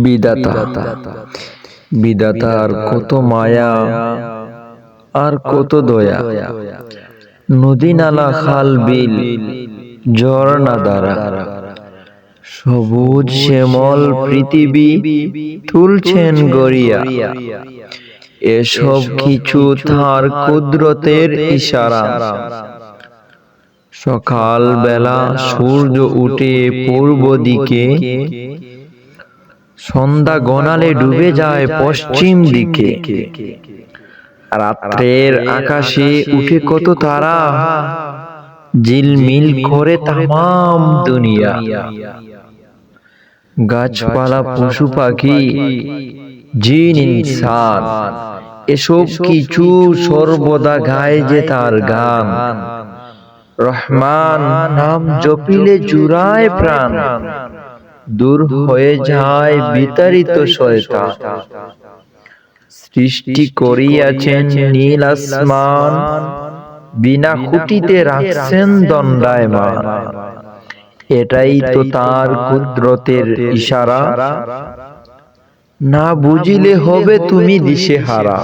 বিধাতা বিধাতার কত মায়া আর কত দয়া। নদী নালা খাল বিল ঝর্ণা দ্বারা সবুজ শ্যামল পৃথিবী তুলছেন গড়িয়া। এসব কিছু তার কুদরতের ইশারা। সকাল বেলা সূর্য উঠে পূর্ব দিকে, সন্ধ্যা গনালে ডুবে যায় পশ্চিম দিকে। রাত্রের আকাশে উঠে কত তারা, ঝিলমিল করে তামাম দুনিয়া। গাছপালা পশু পাখি জিন ইনসান এসব কিছু সর্বদা গায় যে তার গান। রহমান নাম জপিলে জুড়ায় প্রাণ, দূর হয়ে যায় বিতাড়িত শয়তান। সৃষ্টি করিয়াছেন নীল আসমান, বিনা খুঁটিতে রাখছেন দণ্ডায়মান। এটাই তো তার কুদরতের ইশারা, না বুঝিলে হবে তুমি দিশেহারা।